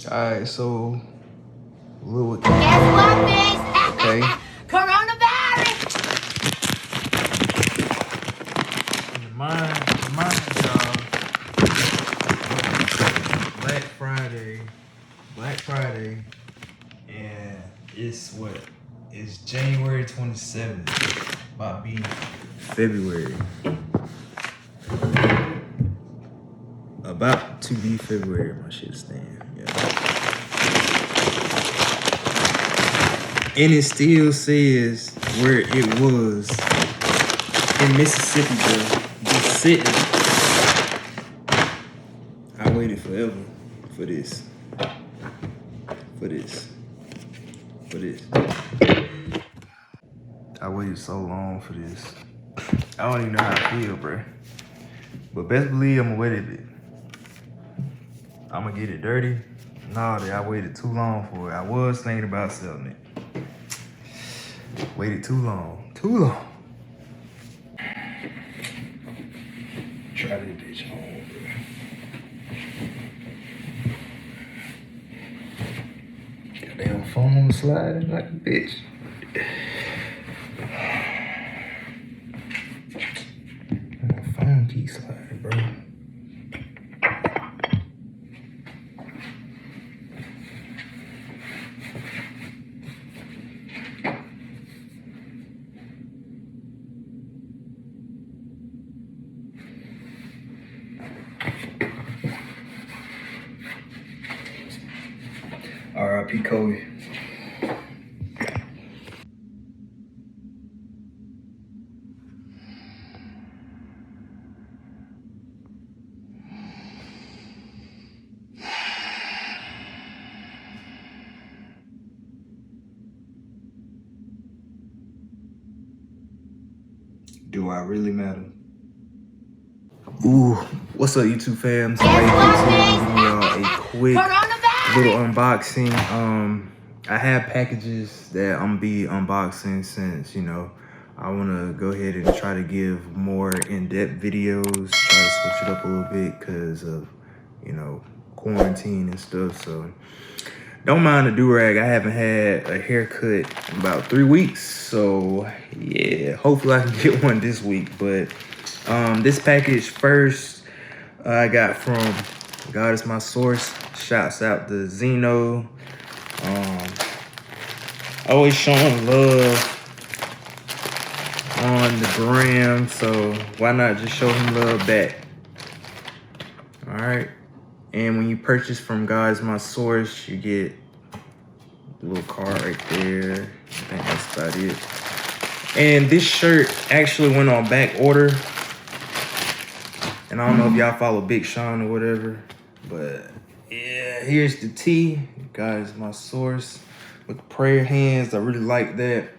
Alright, so little Guess what, bitch? okay. Coronavirus! Remind y'all, Black Friday, and it's what? It's January 27th, about to be February. About to be February, my shit stand. Yeah. And it still says where it was in Mississippi, bro. Just sitting. I waited forever for this. I waited so long for this. I don't even know how I feel, bro. But best believe I'm gonna wait it. I'm gonna get it dirty. Nah, I waited too long for it. I was thinking about selling it. Waited too long. Try this bitch on, bro. Goddamn phone sliding like a bitch. My phone keeps sliding, bro. R.I.P. Kobe. Do I really matter? Ooh, what's up, YouTube fam? Somebody giving y'all a quick little unboxing. I have packages that I'm gonna be unboxing since, you know, I wanna go ahead and try to give more in-depth videos, try to switch it up a little bit because of, you know, quarantine and stuff. So don't mind the do-rag. I haven't had a haircut in about 3 weeks. So yeah, hopefully I can get one this week. But this package first I got from God Is My Source. Shouts out to Zeno. Always showing love on the gram, so why not just show him love back? All right. And when you purchase from God Is My Source, you get a little card right there. I think that's about it. And this shirt actually went on back order. And I don't know if y'all follow Big Sean or whatever, but yeah, here's the tee. God Is My Source with the prayer hands. I really like that.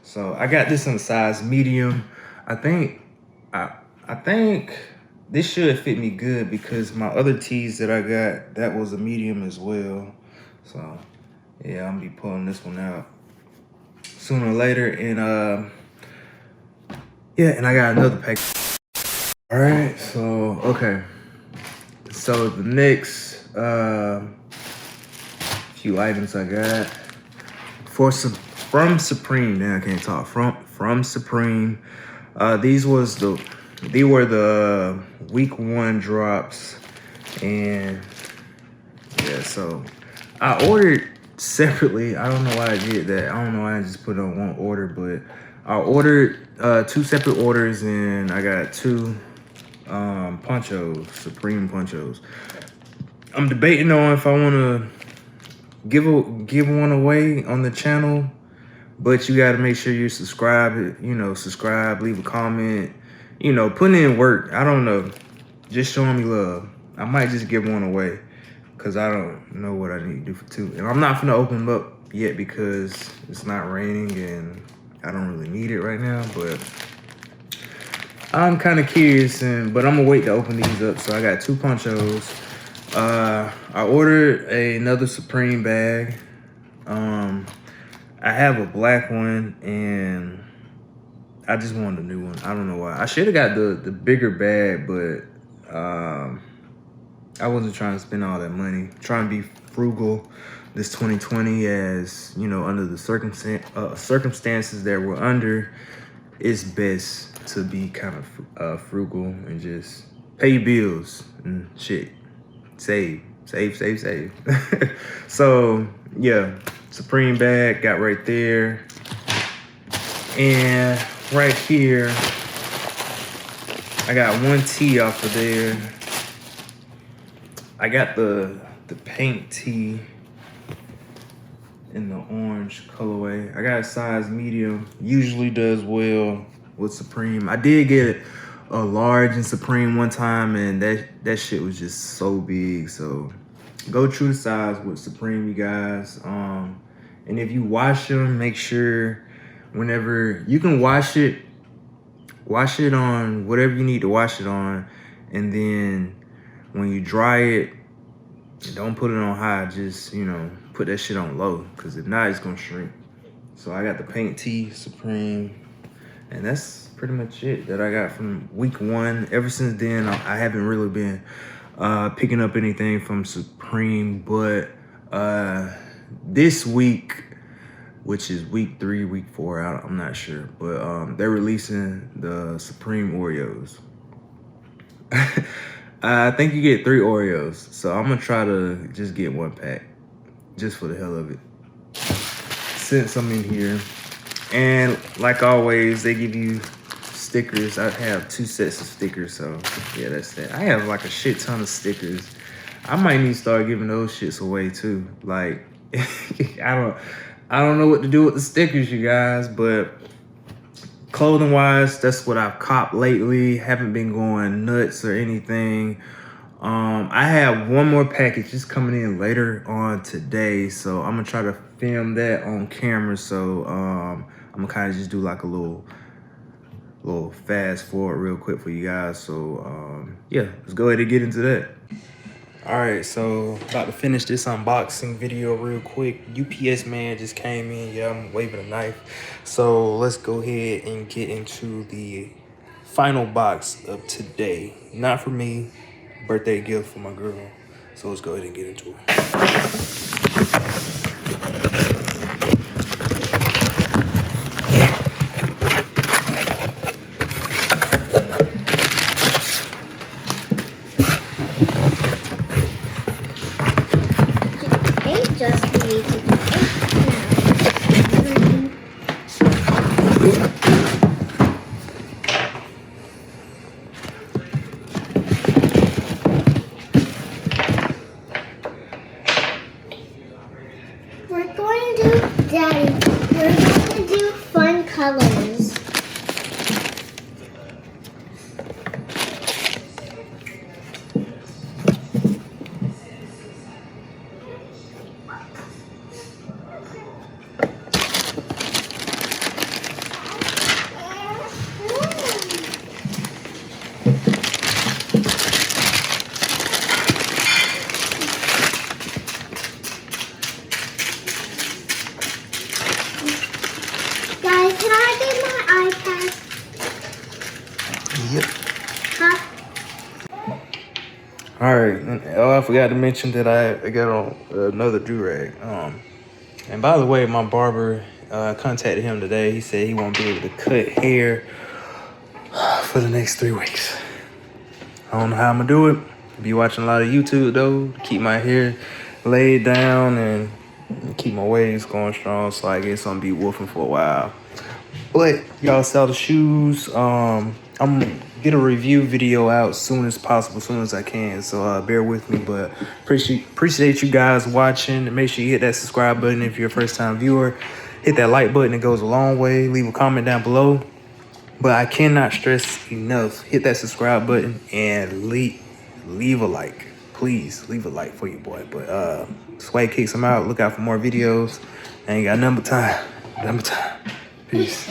So I got this in a size medium. I think this should fit me good because my other tees that I got, that was a medium as well. So yeah, I'm gonna be pulling this one out sooner or later. And yeah, and I got another pack. All right, so okay. So the next few items I got from Supreme. Now I can't talk. From Supreme. They were the week 1 drops, and yeah. So I ordered separately. I don't know why I did that. I don't know why I just put it on one order, but I ordered 2 separate orders, and I got 2 ponchos, Supreme ponchos. I'm debating on if I want to give one away on the channel, but you got to make sure you're subscribed. You know, subscribe, leave a comment. You know, putting in work. I don't know, just showing me love. I might just give one away because I don't know what I need to do for 2, and I'm not gonna open them up yet because it's not raining and I don't really need it right now. But I'm kind of curious, but I'm gonna wait to open these up. So I got 2 ponchos. I ordered another Supreme bag. I have a black one, and I just wanted a new one. I don't know why. I should have got the bigger bag, but I wasn't trying to spend all that money. Trying to be frugal this 2020, as you know, under the circumstances that we're under, it's best to be kind of frugal and just pay your bills and shit. Save. So yeah, Supreme bag got right there, and right here I got one tee off of there. I got the paint tee in the orange colorway. I got a size medium. Usually does well with Supreme. I did get a large in Supreme one time, and that shit was just so big. So go true to size with Supreme, you guys. And if you wash them, make sure whenever you can wash it on whatever you need to wash it on, and then when you dry it, don't put it on high. Just, you know, put that shit on low, because if not, it's gonna shrink. So I got the paint tee Supreme, and that's pretty much it that I got from week 1. Ever since then, I haven't really been picking up anything from Supreme, but this week, which is week 3, week 4, I'm not sure, but they're releasing the Supreme Oreos. I think you get 3 Oreos, so I'm gonna try to just get 1 pack, just for the hell of it, since I'm in here. And like always, they give you stickers. I have 2 sets of stickers, so yeah, that's that. I have like a shit ton of stickers. I might need to start giving those shits away too. Like, I don't know what to do with the stickers, you guys, but clothing wise, that's what I've copped lately. Haven't been going nuts or anything. I have 1 more package just coming in later on today, so I'm gonna try to film that on camera. So I'm gonna kind of just do like a little fast forward real quick for you guys. So yeah, let's go ahead and get into that. All right, so about to finish this unboxing video real quick. UPS man just came in. Yeah, I'm waving a knife. So let's go ahead and get into the final box of today. Not for me, birthday gift for my girl. So let's go ahead and get into it. Daddy, we're going to do fun colors. Yep. Huh? All right. Oh, I forgot to mention that I got on another do-rag. And by the way, my barber contacted him today. He said he won't be able to cut hair for the next 3 weeks. I don't know how I'm gonna do it. Be watching a lot of YouTube though, to keep my hair laid down and keep my waves going strong. So I guess I'm gonna be woofing for a while. But y'all saw the shoes. I'm gonna get a review video out soon as possible, soon as I can. So bear with me, but appreciate you guys watching. And make sure you hit that subscribe button if you're a first time viewer. Hit that like button, it goes a long way. Leave a comment down below. But I cannot stress enough, hit that subscribe button and leave a like. Please leave a like for your boy. But Sway kicks him out. Look out for more videos. I ain't got nothing but time. Peace.